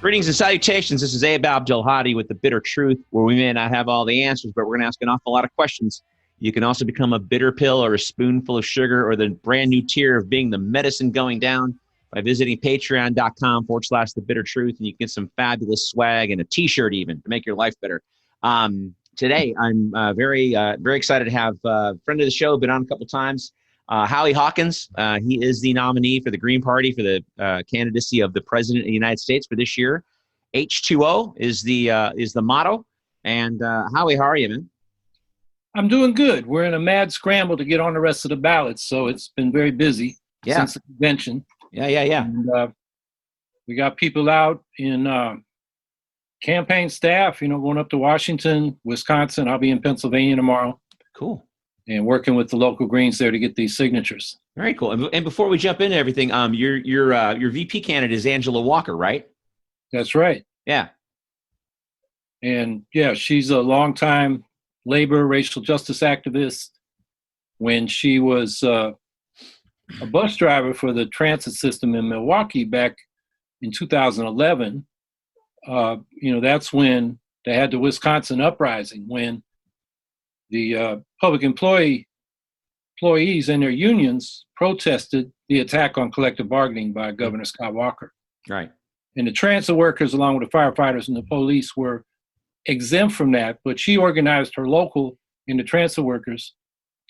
Greetings and salutations. This is Abdelhadi with The Bitter Truth, where we may not have all the answers, but we're going to ask an awful lot of questions. You can also become a bitter pill or a spoonful of sugar or the brand new tier of being the medicine going down by visiting patreon.com/The Bitter Truth, and you can get some fabulous swag and a T-shirt even to make your life better. Today, I'm very excited to have a friend of the show, been on a couple times, Howie Hawkins. He is the nominee for the Green Party for the candidacy of the President of the United States for this year. H20 is the motto. And Howie, how are you, man? I'm doing good. We're in a mad scramble to get on the rest of the ballots, so it's been very busy since the convention. Yeah. And, we got people out in campaign staff, going up to Washington, Wisconsin. I'll be in Pennsylvania tomorrow. Cool. And working with the local Greens there to get these signatures. Very cool. And before we jump into everything, your VP candidate is Angela Walker, right? That's right. Yeah. And yeah, she's a longtime labor, racial justice activist. When she was a bus driver for the transit system in Milwaukee back in 2011, that's when they had the Wisconsin uprising, when the public employees and their unions protested the attack on collective bargaining by Governor Scott Walker. Right. And the transit workers, along with the firefighters and the police, were exempt from that, but she organized her local and the transit workers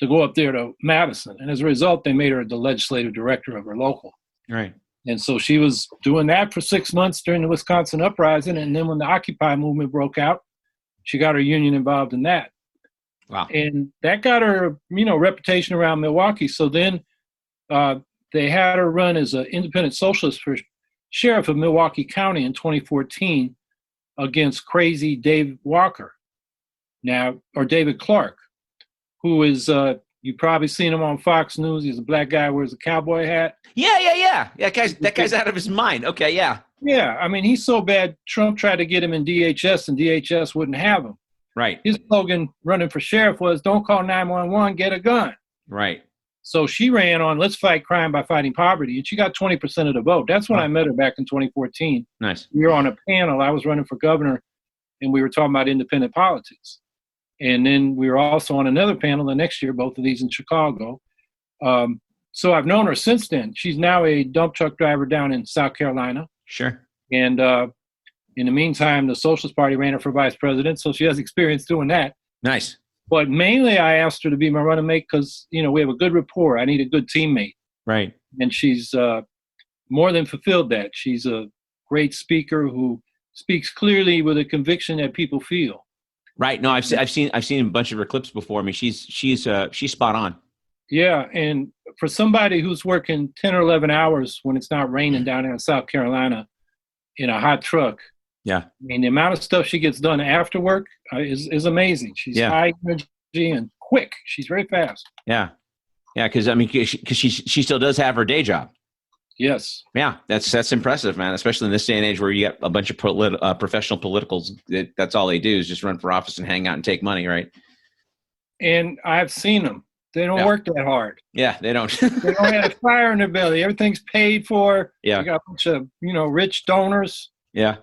to go up there to Madison. And as a result, they made her the legislative director of her local. Right. And so she was doing that for 6 months during the Wisconsin uprising. And then when the Occupy movement broke out, she got her union involved in that. Wow. And that got her, reputation around Milwaukee. So then they had her run as an independent socialist for sheriff of Milwaukee County in 2014 against crazy Dave Walker, or David Clark, who is, you've probably seen him on Fox News. He's a black guy who wears a cowboy hat. Yeah. That guy's out of his mind. Okay, yeah. Yeah, I mean, he's so bad, Trump tried to get him in DHS, and DHS wouldn't have him. Right. His slogan running for sheriff was, "Don't call 911, get a gun." Right. So she ran on, "Let's fight crime by fighting poverty," and she got 20% of the vote. That's when I met her back in 2014. Nice. We were on a panel. I was running for governor, and we were talking about independent politics. And then we were also on another panel the next year, both of these in Chicago. So I've known her since then. She's now a dump truck driver down in South Carolina. Sure. And in the meantime, the Socialist Party ran her for vice president, so she has experience doing that. Nice. But mainly I asked her to be my running mate because, we have a good rapport. I need a good teammate. Right. And she's more than fulfilled that. She's a great speaker who speaks clearly with a conviction that people feel. Right. No, I've seen a bunch of her clips before. I mean, she's spot on. Yeah, and for somebody who's working 10 or 11 hours when it's not raining down in South Carolina in a hot truck. Yeah. I mean, the amount of stuff she gets done after work is amazing. She's high energy and quick. She's very fast. Yeah. Yeah, because she still does have her day job. Yes. Yeah, that's impressive, man. Especially in this day and age where you get a bunch of professional politicals. That's all they do is just run for office and hang out and take money, right? And I've seen them. They don't work that hard. Yeah, they don't. They don't have a fire in their belly. Everything's paid for. Yeah. They got a bunch of rich donors. Yeah.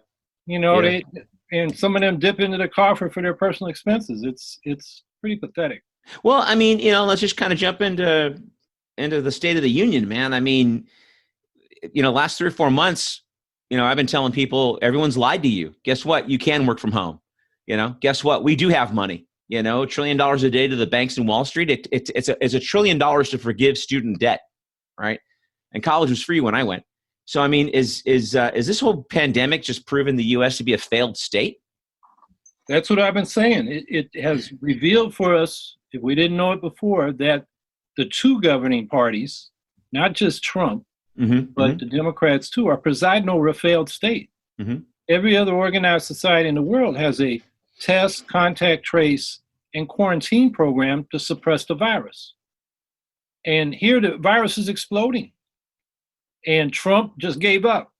They and some of them dip into the coffer for their personal expenses. It's pretty pathetic. Well, I mean, let's just kind of jump into the State of the Union, man. I mean, last 3 or 4 months, I've been telling people everyone's lied to you. Guess what? You can work from home. Guess what? We do have money. $1 trillion a day to the banks in Wall Street. It's $1 trillion to forgive student debt, right? And college was free when I went. So, I mean, is this whole pandemic just proven the U.S. to be a failed state? That's what I've been saying. It has revealed for us, if we didn't know it before, that the two governing parties, not just Trump, but the Democrats too, are presiding over a failed state. Mm-hmm. Every other organized society in the world has a test, contact, trace, and quarantine program to suppress the virus. And here the virus is exploding. And Trump just gave up.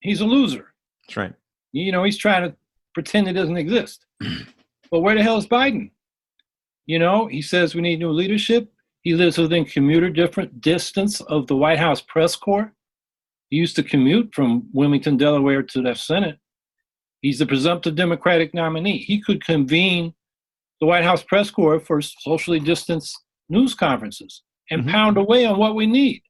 He's a loser. That's right. He's trying to pretend it doesn't exist. But where the hell is Biden? He says we need new leadership. He lives within commuter distance of the White House press corps. He used to commute from Wilmington, Delaware to the Senate. He's the presumptive Democratic nominee. He could convene the White House press corps for socially distanced news conferences and pound away on what we need.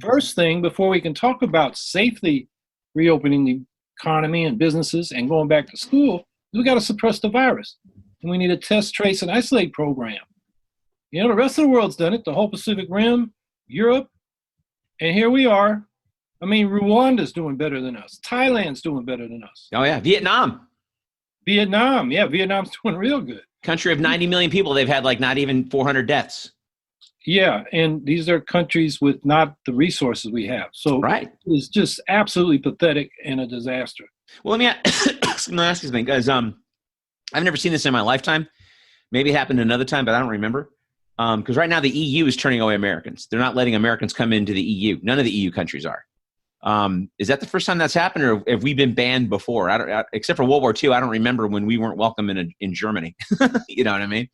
First thing, before we can talk about safely reopening the economy and businesses and going back to school, we got to suppress the virus. And we need a test, trace, and isolate program. You know, the rest of the world's done it, the whole Pacific Rim, Europe, and here we are. I mean, Rwanda's doing better than us. Thailand's doing better than us. Oh, yeah. Vietnam, yeah, Vietnam's doing real good. country of 90 million people. They've had like not even 400 deaths. Yeah, and these are countries with not the resources we have. So it's just absolutely pathetic and a disaster. Well, let me ask you something, guys. I've never seen this in my lifetime. Maybe it happened another time, but I don't remember. Because right now the EU is turning away Americans. They're not letting Americans come into the EU. None of the EU countries are. Is that the first time that's happened, or have we been banned before? Except for World War II, I don't remember when we weren't welcome in Germany. You know what I mean?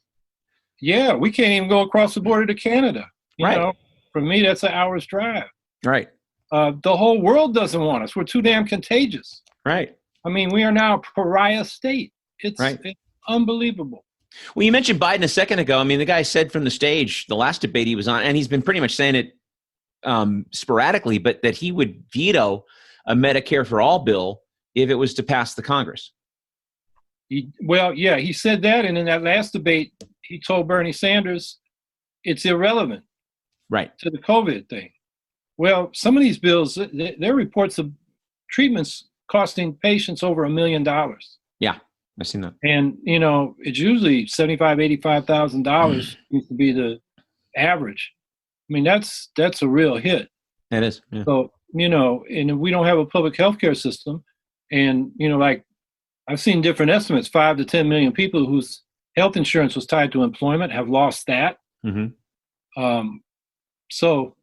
Yeah, we can't even go across the border to Canada. You know, for me, that's an hour's drive. Right. The whole world doesn't want us. We're too damn contagious. Right. I mean, we are now a pariah state. It's unbelievable. Well, you mentioned Biden a second ago. I mean, the guy said from the stage, the last debate he was on, and he's been pretty much saying it sporadically, but that he would veto a Medicare for all bill if it was to pass the Congress. He said that. And in that last debate, he told Bernie Sanders it's irrelevant to the COVID thing. Well, some of these bills, there are reports of treatments costing patients over $1 million. Yeah, I've seen that. And, you know, it's usually $75,000, $85,000 used to be the average. I mean, that's a real hit. It is. Yeah. So, you know, and we don't have a public healthcare system. And, you know, like I've seen different estimates, 5 to 10 million people whose health insurance was tied to employment have lost that. So,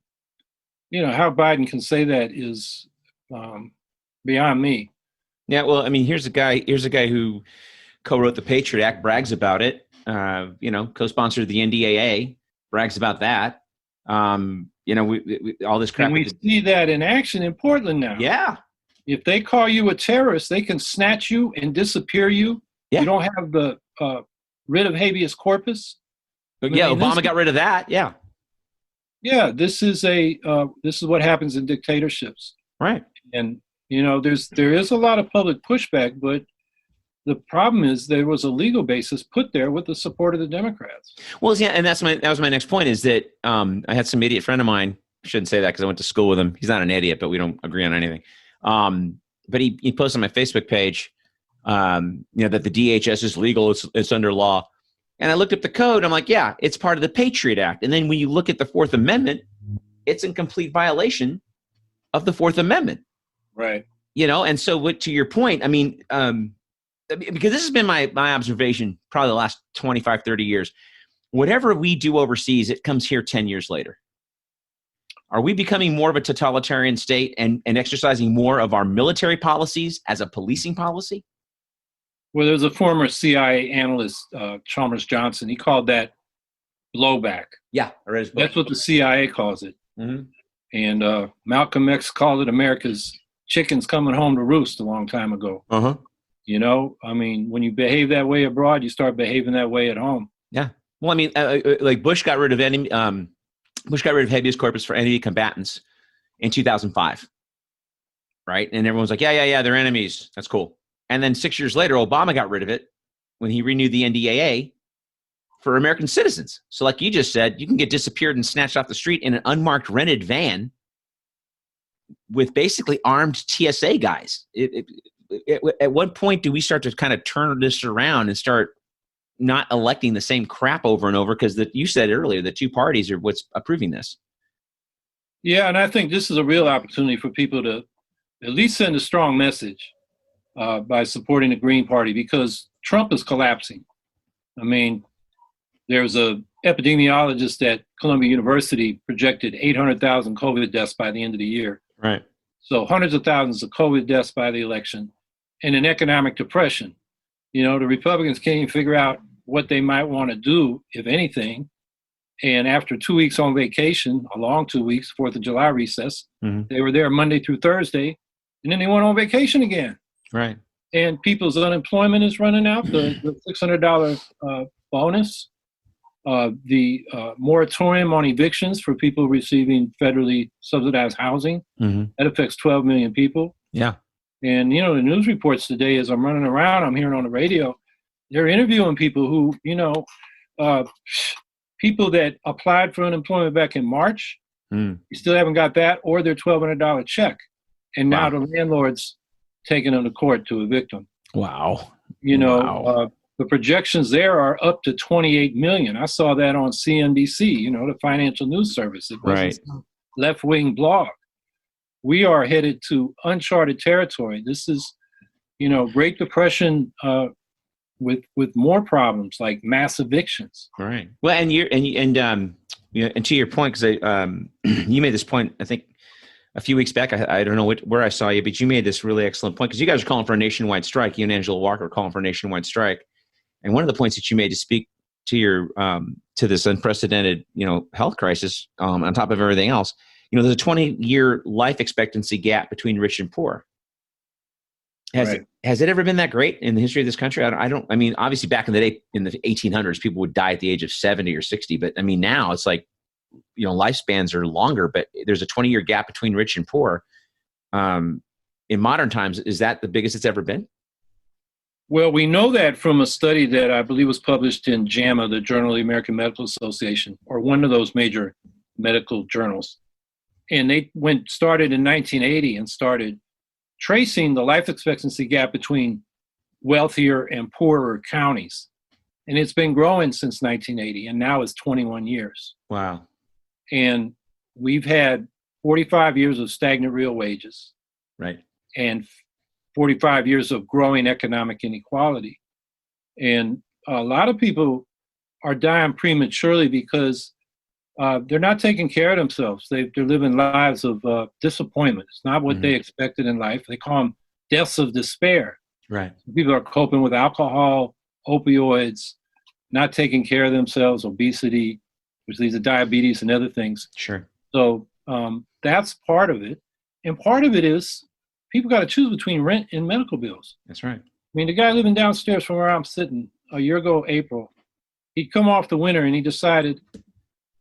you know, how Biden can say that is beyond me. Yeah, well, I mean, here's a guy who co-wrote the Patriot Act, brags about it. You know, co-sponsored the NDAA, brags about that. You know, we all this crap. And we see that in action in Portland now. Yeah. If they call you a terrorist, they can snatch you and disappear you. Yeah. You don't have the writ of habeas corpus. Obama got rid of that. Yeah. Yeah, this is what happens in dictatorships. Right. And you know, there is a lot of public pushback, but the problem is there was a legal basis put there with the support of the Democrats. Well, yeah, and that was my next point is that I had some idiot friend of mine. I shouldn't say that because I went to school with him. He's not an idiot, but we don't agree on anything. But he posted on my Facebook page, you know, that the DHS is legal. It's under law. And I looked up the code. I'm like, yeah, it's part of the Patriot Act. And then when you look at the Fourth Amendment, it's in complete violation of the Fourth Amendment. Right. You know, and so to your point, I mean, because this has been my observation probably the last 25, 30 years. Whatever we do overseas, it comes here 10 years later. Are we becoming more of a totalitarian state and exercising more of our military policies as a policing policy? Well, there's a former CIA analyst, Chalmers Johnson. He called that blowback. Yeah, that's what the CIA calls it. And Malcolm X called it America's chickens coming home to roost a long time ago. You know, I mean, when you behave that way abroad, you start behaving that way at home. Yeah. Well, I mean, like Bush got rid of habeas corpus for enemy combatants in 2005. Right. And everyone's like, yeah, they're enemies. That's cool. And then 6 years later, Obama got rid of it when he renewed the NDAA for American citizens. So like you just said, you can get disappeared and snatched off the street in an unmarked rented van with basically armed TSA guys. At what point do we start to kind of turn this around and start not electing the same crap over and over? Because you said earlier, the two parties are what's approving this. Yeah, and I think this is a real opportunity for people to at least send a strong message by supporting the Green Party, because Trump is collapsing. I mean, there's a epidemiologist at Columbia University projected 800,000 COVID deaths by the end of the year. Right. So hundreds of thousands of COVID deaths by the election, and an economic depression. You know, the Republicans can't even figure out what they might want to do, if anything. And after 2 weeks on vacation, a long 2 weeks, 4th of July recess, they were there Monday through Thursday, and then they went on vacation again. Right. And people's unemployment is running out. The $600 bonus, the moratorium on evictions for people receiving federally subsidized housing, that affects 12 million people. Yeah. And, you know, the news reports today, as I'm running around, I'm hearing on the radio, they're interviewing people who, you know, people that applied for unemployment back in March, you still haven't got that, or their $1,200 check. And now the landlord's taking them to court to evict them. Wow. You know, the projections there are up to 28 million. I saw that on CNBC, you know, the financial news service. It wasn't some left-wing blog. We are headed to uncharted territory. This is, you know, Great Depression with more problems like mass evictions. Right. Well, and to your point, because you made this point, I think a few weeks back. I don't know where I saw you, but you made this really excellent point, because you guys are calling for a nationwide strike. You and Angela Walker are calling for a nationwide strike. And one of the points that you made to speak to your to this unprecedented, you know, health crisis, on top of everything else, you know, there's a 20-year life expectancy gap between rich and poor. Has it ever been that great in the history of this country? I mean, obviously back in the day, in the 1800s, people would die at the age of 70 or 60. But I mean, now it's like, you know, lifespans are longer, but there's a 20-year gap between rich and poor. In modern times, is that the biggest it's ever been? Well, we know that from a study that I believe was published in JAMA, the Journal of the American Medical Association, or one of those major medical journals. And they started in 1980 and started tracing the life expectancy gap between wealthier and poorer counties. And it's been growing since 1980, and now it's 21 years. Wow. And we've had 45 years of stagnant real wages. Right. And 45 years of growing economic inequality. And a lot of people are dying prematurely because they're not taking care of themselves. They're living lives of disappointment. It's not what they expected in life. They call them deaths of despair. Right. People are coping with alcohol, opioids, not taking care of themselves, obesity, which leads to diabetes and other things. Sure. So that's part of it. And part of it is people got to choose between rent and medical bills. That's right. I mean, the guy living downstairs from where I'm sitting a year ago, April, he'd come off the winter and he decided,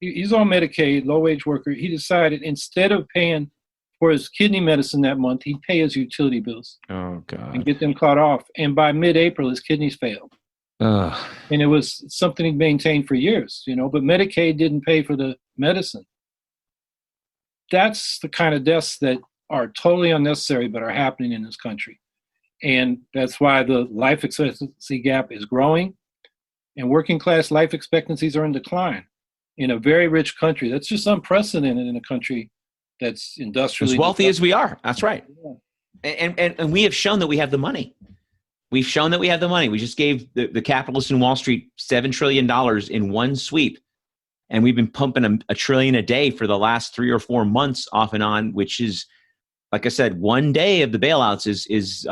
he's on Medicaid, low-wage worker. He decided instead of paying for his kidney medicine that month, he'd pay his utility bills. Oh, God. And get them cut off. And by mid-April, his kidneys failed. And it was something he'd maintained for years, you know, but Medicaid didn't pay for the medicine. That's the kind of deaths that are totally unnecessary but are happening in this country. And that's why the life expectancy gap is growing, and working class life expectancies are in decline in a very rich country. That's just unprecedented in a country that's industrially as wealthy as we are. That's right. Yeah. And we have shown that we have the money. We've shown that we have the money. We just gave the capitalists in Wall Street $7 trillion in one sweep. And we've been pumping a trillion a day for the last 3 or 4 months off and on, which is, like I said, one day of the bailouts is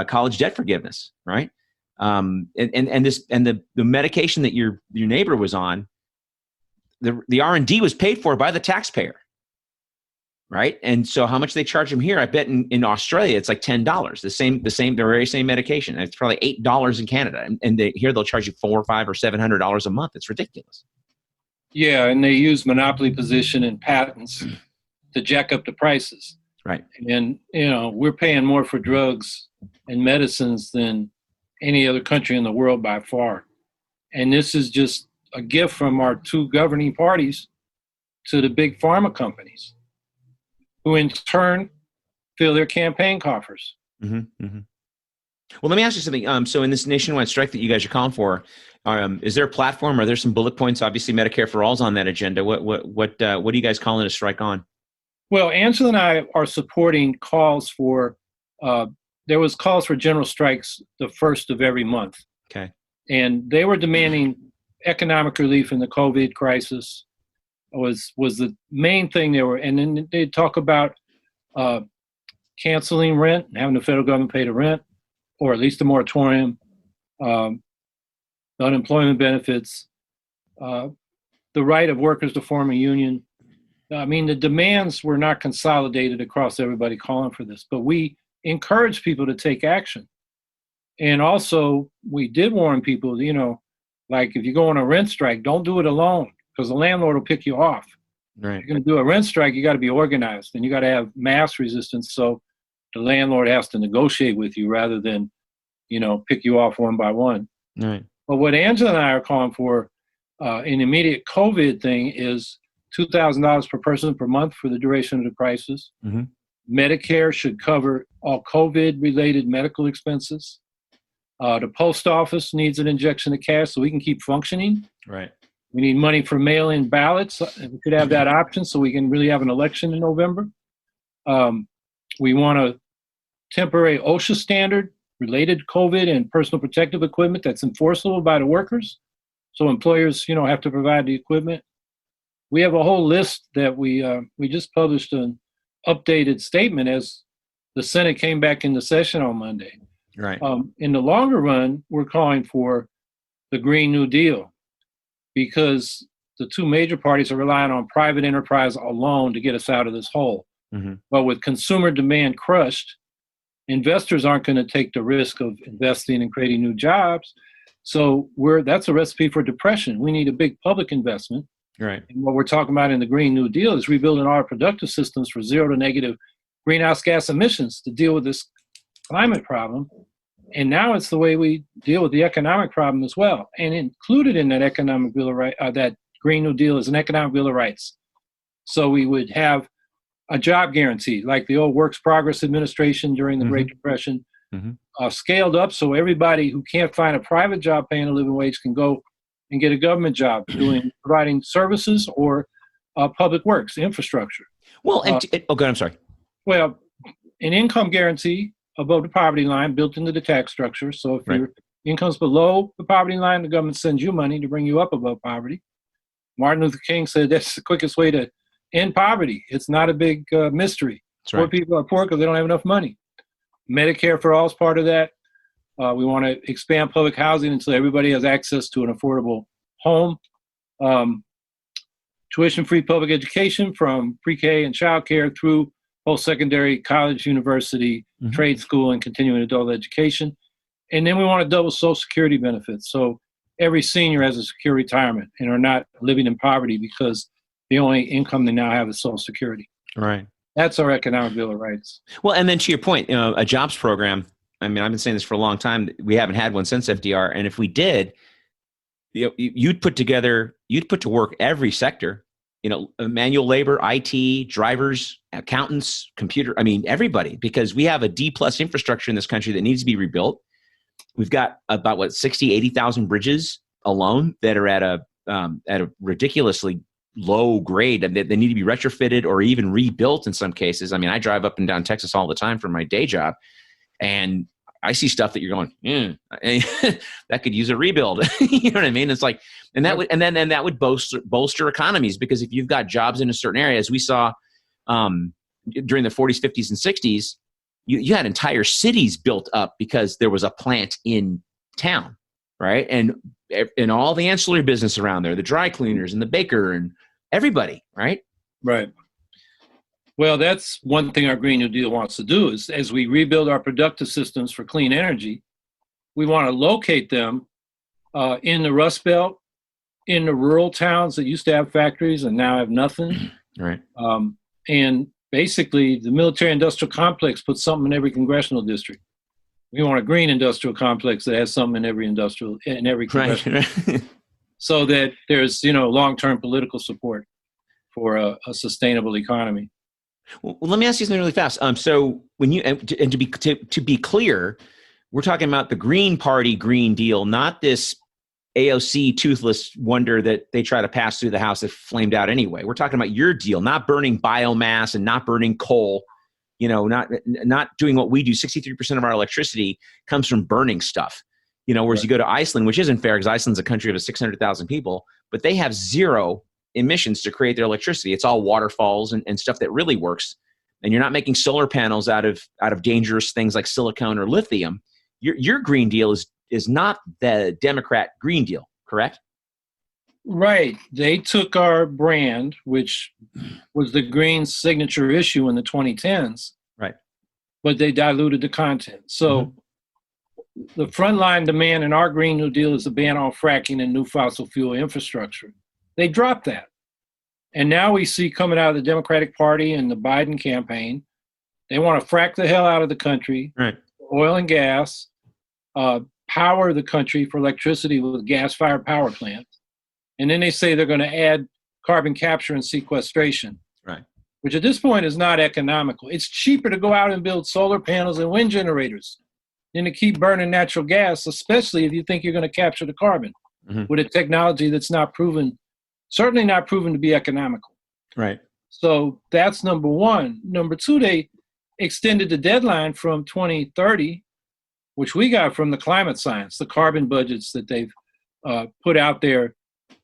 college debt forgiveness, right? And the medication that your neighbor was on, the R&D was paid for by the taxpayer, right? And so how much they charge them here? I bet in Australia it's like $10. The very same medication. It's probably $8 in Canada, and here they'll charge you $400 or $500 or $700 a month. It's ridiculous. Yeah, and they use monopoly position and patents to jack up the prices. Right. And, you know, we're paying more for drugs and medicines than any other country in the world by far. And this is just a gift from our two governing parties to the big pharma companies, who in turn fill their campaign coffers. Mm-hmm, mm-hmm. Well, let me ask you something. So in this nationwide strike that you guys are calling for, is there a platform? Are there some bullet points? Obviously, Medicare for All is on that agenda. What are you guys calling a strike on? Well, Angela and I are supporting calls for, there was calls for general strikes the first of every month. Okay. And they were demanding economic relief in the COVID crisis was the main thing they were, and then they talk about canceling rent, having the federal government pay the rent, or at least a moratorium, unemployment benefits, the right of workers to form a union. I mean, the demands were not consolidated across everybody calling for this, but we encourage people to take action. And also, we did warn people, like if you go on a rent strike, don't do it alone because the landlord will pick you off. Right. If you're going to do a rent strike, you got to be organized and you got to have mass resistance. So the landlord has to negotiate with you rather than, pick you off one by one. Right. But what Angela and I are calling for an immediate COVID thing is $2,000 per person per month for the duration of the crisis. Mm-hmm. Medicare should cover all COVID-related medical expenses. The post office needs an injection of cash so we can keep functioning. Right. We need money for mail-in ballots. We could have that option so we can really have an election in November. We want a temporary OSHA standard related to COVID and personal protective equipment that's enforceable by the workers. So employers, have to provide the equipment. We have a whole list that we just published an updated statement as the Senate came back into session on Monday. Right. In the longer run, we're calling for the Green New Deal because the two major parties are relying on private enterprise alone to get us out of this hole. Mm-hmm. But with consumer demand crushed, investors aren't going to take the risk of investing and creating new jobs. So that's a recipe for depression. We need a big public investment. Right. And what we're talking about in the Green New Deal is rebuilding our productive systems for zero to negative greenhouse gas emissions to deal with this climate problem. And now it's the way we deal with the economic problem as well. And included in that economic bill of rights, that Green New Deal is an economic bill of rights. So we would have a job guarantee, like the old Works Progress Administration during the Mm-hmm. Great Depression, Mm-hmm. Scaled up so everybody who can't find a private job paying a living wage can go and get a government job providing services or public works, infrastructure. Well, good. I'm sorry. Well, an income guarantee above the poverty line built into the tax structure. So if your income's below the poverty line, the government sends you money to bring you up above poverty. Martin Luther King said that's the quickest way to end poverty. It's not a big mystery. That's right. Poor people are poor because they don't have enough money. Medicare for all is part of that. We want to expand public housing until everybody has access to an affordable home. Tuition-free public education from pre-K and childcare through post-secondary, college, university, Mm-hmm. trade school, and continuing adult education. And then we want to double Social Security benefits. So every senior has a secure retirement and are not living in poverty because the only income they now have is Social Security. Right. That's our economic bill of rights. Well, and then to your point, a jobs program. I mean, I've been saying this for a long time. We haven't had one since FDR. And if we did, you'd put to work every sector, manual labor, IT, drivers, accountants, everybody, because we have a D+ infrastructure in this country that needs to be rebuilt. We've got about 60, 80,000 bridges alone that are at a ridiculously low grade, and they need to be retrofitted or even rebuilt in some cases. I mean, I drive up and down Texas all the time for my day job, and I see stuff that you're going, that could use a rebuild. You know what I mean? It's like, and that would bolster economies, because if you've got jobs in a certain area, as we saw during the 40s, 50s, and 60s, you had entire cities built up because there was a plant in town, right? And all the ancillary business around there, the dry cleaners and the baker and everybody, right? Right. Well, that's one thing our Green New Deal wants to do is, as we rebuild our productive systems for clean energy, we want to locate them in the Rust Belt, in the rural towns that used to have factories and now have nothing. Right. And basically, the military-industrial complex puts something in every congressional district. We want a green industrial complex that has something in every congressional Right. so that there's long-term political support for a sustainable economy. Well, let me ask you something really fast. So when you and to be clear, we're talking about the Green Party Green Deal, not this AOC toothless wonder that they try to pass through the House that flamed out anyway. We're talking about your deal, not burning biomass and not burning coal. Not doing what we do. 63% of our electricity comes from burning stuff. Whereas you go to Iceland, which isn't fair because Iceland's a country of 600,000 people, but they have zero emissions to create their electricity. It's all waterfalls and stuff that really works. And you're not making solar panels out of dangerous things like silicone or lithium. Your Green Deal is not the Democrat Green Deal, correct? Right. They took our brand, which was the Green signature issue in the 2010s. Right. but they diluted the content. So the frontline demand in our Green New Deal is a ban on fracking and new fossil fuel infrastructure. They dropped that. And now we see coming out of the Democratic Party and the Biden campaign, they want to frack the hell out of the country, Right. oil and gas, power the country for electricity with gas-fired power plants. And then they say they're going to add carbon capture and sequestration, Right. which at this point is not economical. It's cheaper to go out and build solar panels and wind generators than to keep burning natural gas, especially if you think you're going to capture the carbon with a technology that's not proven, certainly not proven to be economical. Right. So that's number one. Number two, they extended the deadline from 2030, which we got from the climate science, the carbon budgets that they've put out there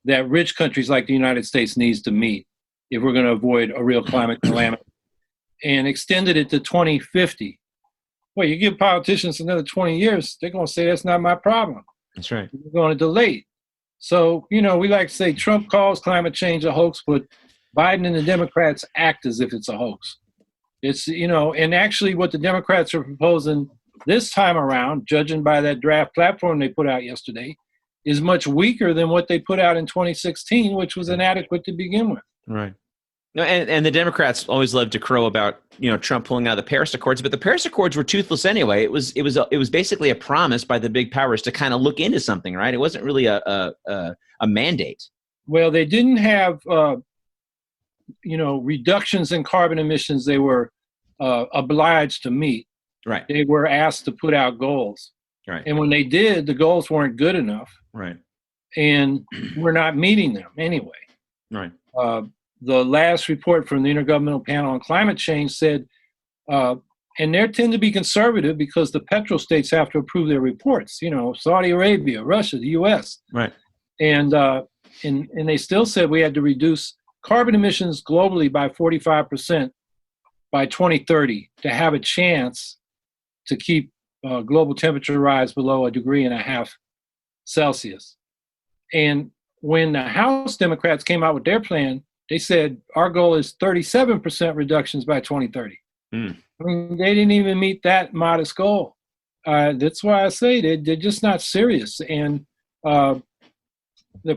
that rich countries like the United States needs to meet if we're going to avoid a real climate calamity, and extended it to 2050. Well, you give politicians another 20 years, they're going to say that's not my problem. That's right. We're going to delay it. So, we like to say Trump calls climate change a hoax, but Biden and the Democrats act as if it's a hoax. It's, and actually what the Democrats are proposing this time around, judging by that draft platform they put out yesterday, is much weaker than what they put out in 2016, which was inadequate to begin with. Right. No, and the Democrats always love to crow about Trump pulling out of the Paris Accords, but the Paris Accords were toothless anyway. It was basically a promise by the big powers to kind of look into something, right? It wasn't really a mandate. Well, they didn't have reductions in carbon emissions. They were obliged to meet. Right. They were asked to put out goals. Right. And when they did, the goals weren't good enough. Right. And we're not meeting them anyway. Right. The last report from the Intergovernmental Panel on Climate Change said, and they tend to be conservative because the petrostates have to approve their reports, Saudi Arabia, Russia, the US. Right. And they still said we had to reduce carbon emissions globally by 45% by 2030 to have a chance to keep global temperature rise below 1.5 degrees Celsius. And when the House Democrats came out with their plan, they said our goal is 37% reductions by 2030. I mean, they didn't even meet that modest goal. That's why I say they're just not serious. And the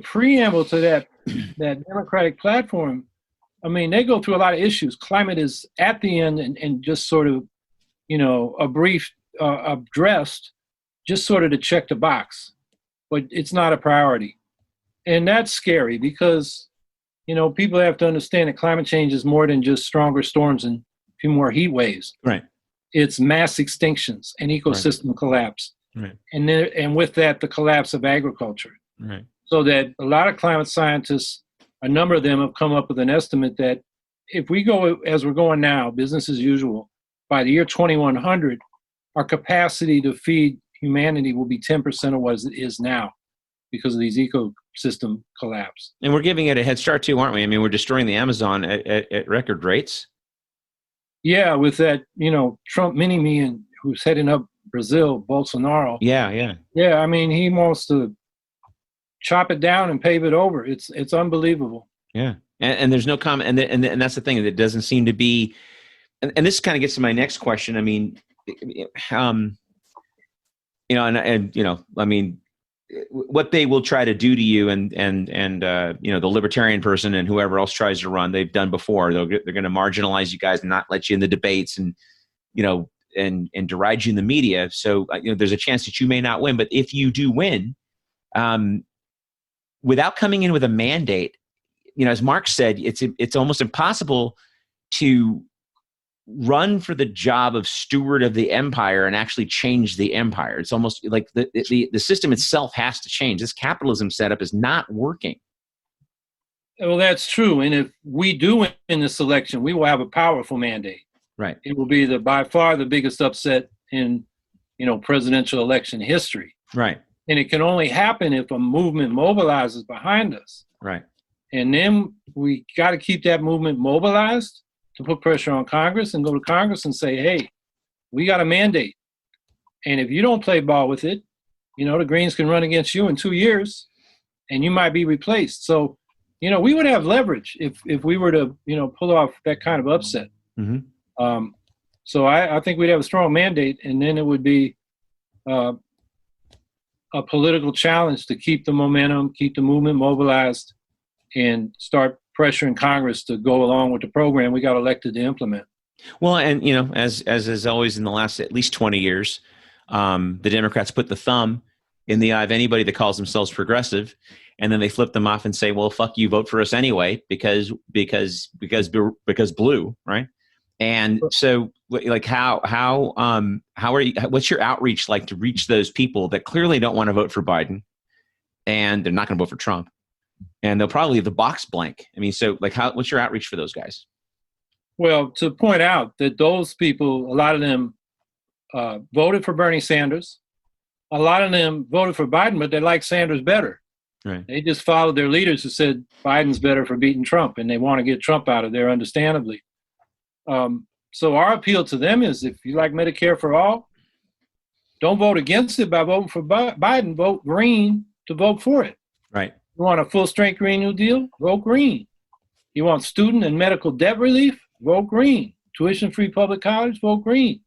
preamble to that Democratic platform, I mean, they go through a lot of issues. Climate is at the end and just sort of, a brief addressed, just sort of to check the box. But it's not a priority. And that's scary because, people have to understand that climate change is more than just stronger storms and a few more heat waves. Right. It's mass extinctions and ecosystem collapse. Right. And with that, the collapse of agriculture. Right. So that a lot of climate scientists, a number of them have come up with an estimate that if we go as we're going now, business as usual, by the year 2100, our capacity to feed humanity will be 10% of what it is now because of these ecosystem collapse. And we're giving it a head start too, aren't we? I mean, we're destroying the Amazon at record rates. Yeah, with that, Trump mini-me and who's heading up Brazil, Bolsonaro. Yeah. Yeah, I mean, he wants to chop it down and pave it over. It's unbelievable. Yeah, and there's no comment, and that's the thing that doesn't seem to be. And this kind of gets to my next question. I mean, I mean, what they will try to do to you, and the libertarian person and whoever else tries to run, they've done before. They're going to marginalize you guys and not let you in the debates, and and deride you in the media. So there's a chance that you may not win. But if you do win, without coming in with a mandate, as Mark said, it's almost impossible to run for the job of steward of the empire and actually change the empire. It's almost like the system itself has to change. This capitalism setup is not working. Well, that's true. And if we do win in this election, we will have a powerful mandate. Right. It will be by far the biggest upset in, presidential election history. Right. And it can only happen if a movement mobilizes behind us. Right. And then we got to keep that movement mobilized to put pressure on Congress and go to Congress and say, hey, we got a mandate. And if you don't play ball with it, the Greens can run against you in 2 years and you might be replaced. So, we would have leverage if we were to, pull off that kind of upset. Mm-hmm. So I think we'd have a strong mandate, and then it would be a political challenge to keep the momentum, keep the movement mobilized, and start pressuring Congress to go along with the program we got elected to implement. Well, and as is always in the last at least 20 years, the Democrats put the thumb in the eye of anybody that calls themselves progressive, and then they flip them off and say, "Well, fuck you, vote for us anyway because blue, right?" And so, like, how are you? What's your outreach like to reach those people that clearly don't want to vote for Biden, and they're not going to vote for Trump, and they'll probably leave the box blank? I mean, so like, what's your outreach for those guys? Well, to point out that those people, a lot of them voted for Bernie Sanders. A lot of them voted for Biden, but they like Sanders better. Right. They just followed their leaders who said Biden's better for beating Trump, and they want to get Trump out of there, understandably. So our appeal to them is, if you like Medicare for all, don't vote against it by voting for Biden. Vote green to vote for it. Right. You want a full-strength Green New Deal? Vote green. You want student and medical debt relief? Vote green. Tuition-free public college? Vote green.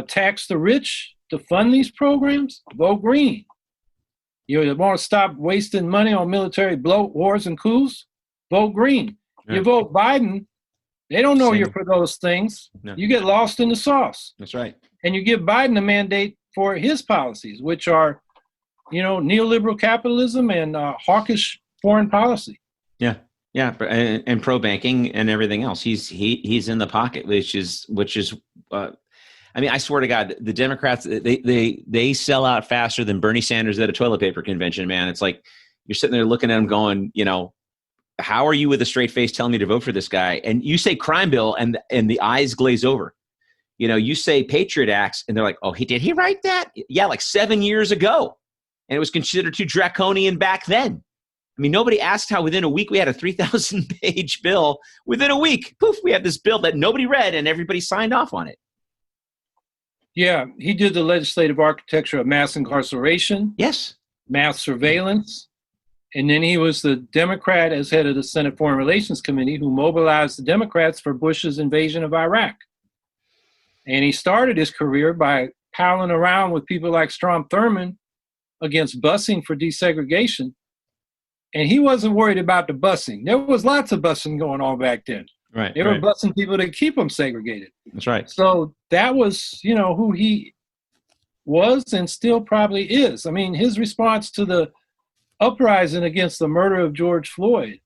Tax the rich to fund these programs? Vote green. You want to stop wasting money on military bloat, wars, and coups? Vote green. Yeah. You vote Biden, they don't know you're for those things. No. You get lost in the sauce. That's right. And you give Biden a mandate for his policies, which are, neoliberal capitalism and hawkish foreign policy. Yeah. Yeah, and pro banking and everything else. He's in the pocket, which is. I mean, I swear to God, the Democrats they sell out faster than Bernie Sanders at a toilet paper convention. Man, it's like you're sitting there looking at him, going, how are you with a straight face telling me to vote for this guy? And you say crime bill, and the eyes glaze over. You say Patriot Acts, and they're like, oh, did he write that? Yeah, like 7 years ago, and it was considered too draconian back then. I mean, nobody asked how within a week we had a 3,000-page bill. Within a week, poof, we had this bill that nobody read and everybody signed off on it. Yeah, he did the legislative architecture of mass incarceration. Yes. Mass surveillance. And then he was the Democrat as head of the Senate Foreign Relations Committee who mobilized the Democrats for Bush's invasion of Iraq. And he started his career by palling around with people like Strom Thurmond against busing for desegregation. And he wasn't worried about the busing. There was lots of busing going on back then. Right. They were busing people to keep them segregated. That's right. So that was, who he was and still probably is. I mean, his response to the uprising against the murder of George Floyd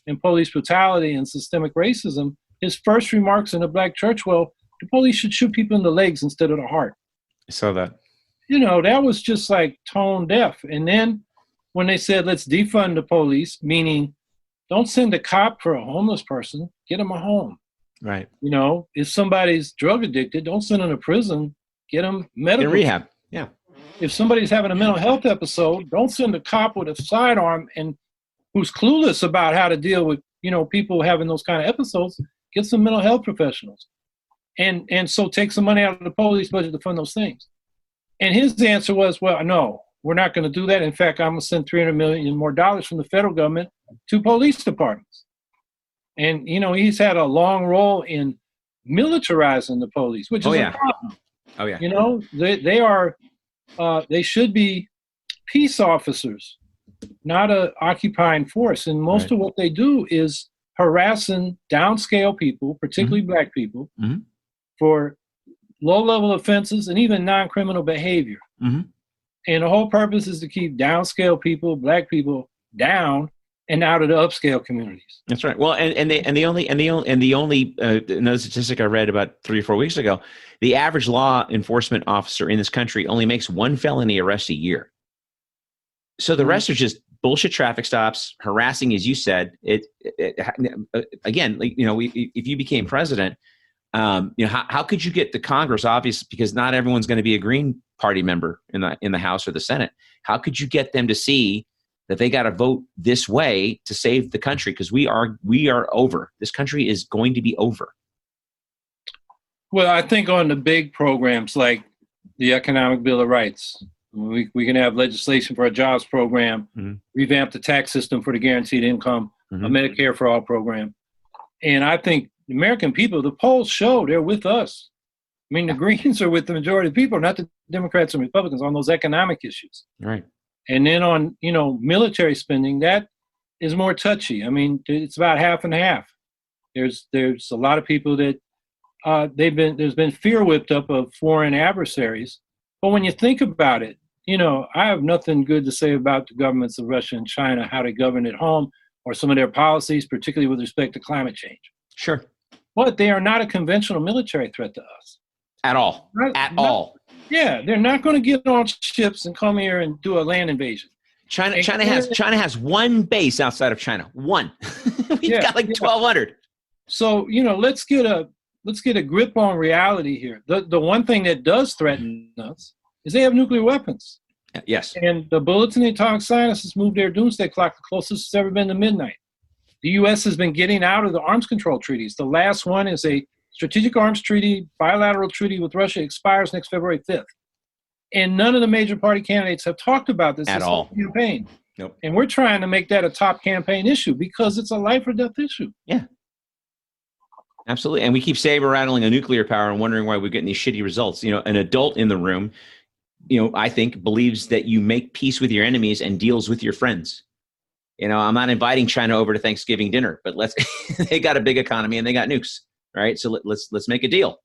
and police brutality and systemic racism, his first remarks in a black church, well, the police should shoot people in the legs instead of the heart. I saw that. That was just like tone deaf. And then when they said, let's defund the police, meaning don't send a cop for a homeless person, get them a home. Right. If somebody's drug addicted, don't send them to prison, get them medical. In rehab. Yeah. If somebody's having a mental health episode, don't send a cop with a sidearm and who's clueless about how to deal with, people having those kind of episodes. Get some mental health professionals. And so take some money out of the police budget to fund those things. And his answer was, well, no, we're not going to do that. In fact, I'm going to send $300 million more from the federal government to police departments. And, he's had a long role in militarizing the police, which is a problem. Oh, yeah. They should be peace officers, not a occupying force. And most of what they do is harassing downscale people, particularly black people, for low-level offenses and even non-criminal behavior. And the whole purpose is to keep downscale people, black people, down and out of the upscale communities. That's right. Well, the only another statistic I read about 3 or 4 weeks ago, the average law enforcement officer in this country only makes one felony arrest a year. So the rest are just bullshit traffic stops, harassing, as you said. Again, if you became president, how could you get the Congress? Obviously, because not everyone's going to be a Green Party member in the House or the Senate. How could you get them to see that they got to vote this way to save the country? Because we are over. This country is going to be over. Well, I think on the big programs like the Economic Bill of Rights, we can have legislation for a jobs program, revamp the tax system for the guaranteed income, a Medicare for all program. And I think the American people, the polls show they're with us. I mean, the Greens are with the majority of people, not the Democrats and Republicans on those economic issues. Right. And then on, military spending, that is more touchy. I mean, it's about half and half. There's a lot of people that there's been fear whipped up of foreign adversaries. But when you think about it, I have nothing good to say about the governments of Russia and China, how they govern at home, or some of their policies, particularly with respect to climate change. Sure. But they are not a conventional military threat to us. At all. All. Yeah, they're not going to get on ships and come here and do a land invasion. China has one base outside of China. One. We've got like 1,200. So, let's get a grip on reality here. The one thing that does threaten us is they have nuclear weapons. Yes. And the bullets and the atomic scientists moved their doomsday clock the closest it's ever been to midnight. The U.S. has been getting out of the arms control treaties. The last one is a strategic arms treaty, bilateral treaty with Russia, expires next February 5th. And none of the major party candidates have talked about this at all. Campaign. Nope. And we're trying to make that a top campaign issue because it's a life or death issue. Yeah. Absolutely. And we keep saber rattling a nuclear power and wondering why we're getting these shitty results. An adult in the room, I think believes that you make peace with your enemies and deals with your friends. I'm not inviting China over to Thanksgiving dinner, but they got a big economy and they got nukes, right? So let's make a deal.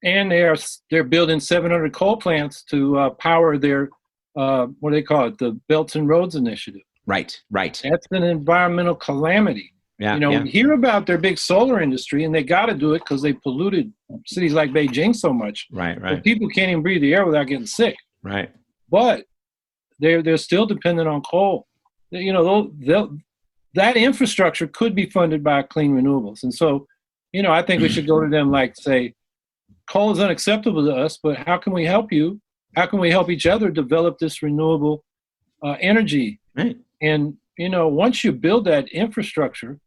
And they're building 700 coal plants to power their what do they call it? The Belts and Roads Initiative. Right. That's an environmental calamity. We hear about their big solar industry, and they got to do it because they polluted cities like Beijing so much. Right. But people can't even breathe the air without getting sick. Right. But they're still dependent on coal. That infrastructure could be funded by clean renewables. And so, I think we should go to them like, say, coal is unacceptable to us, but how can we help you? How can we help each other develop this renewable energy? Right. And, once you build that infrastructure,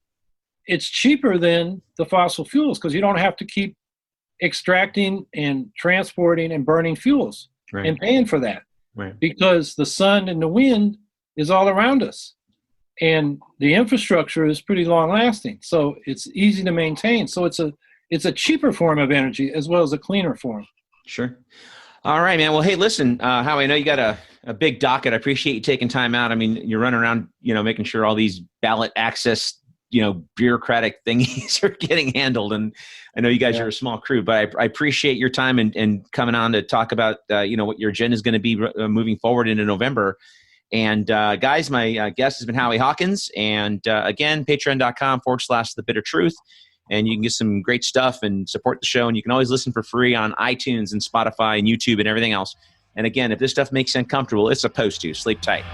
it's cheaper than the fossil fuels because you don't have to keep extracting and transporting and burning fuels and paying for that. Right. Because the sun and the wind is all around us. And the infrastructure is pretty long lasting. So it's easy to maintain. So it's a cheaper form of energy as well as a cleaner form. Sure. All right, man. Well, hey, listen, Howie, I know you got a big docket. I appreciate you taking time out. I mean, you're running around, making sure all these ballot access, bureaucratic thingies are getting handled. And I know you guys are a small crew, but I appreciate your time and coming on to talk about, what your agenda is going to be moving forward into November. And guys, my guest has been Howie Hawkins. And again, patreon.com/The Bitter Truth. And you can get some great stuff and support the show. And you can always listen for free on iTunes and Spotify and YouTube and everything else. And again, if this stuff makes you uncomfortable, it's supposed to. Sleep tight.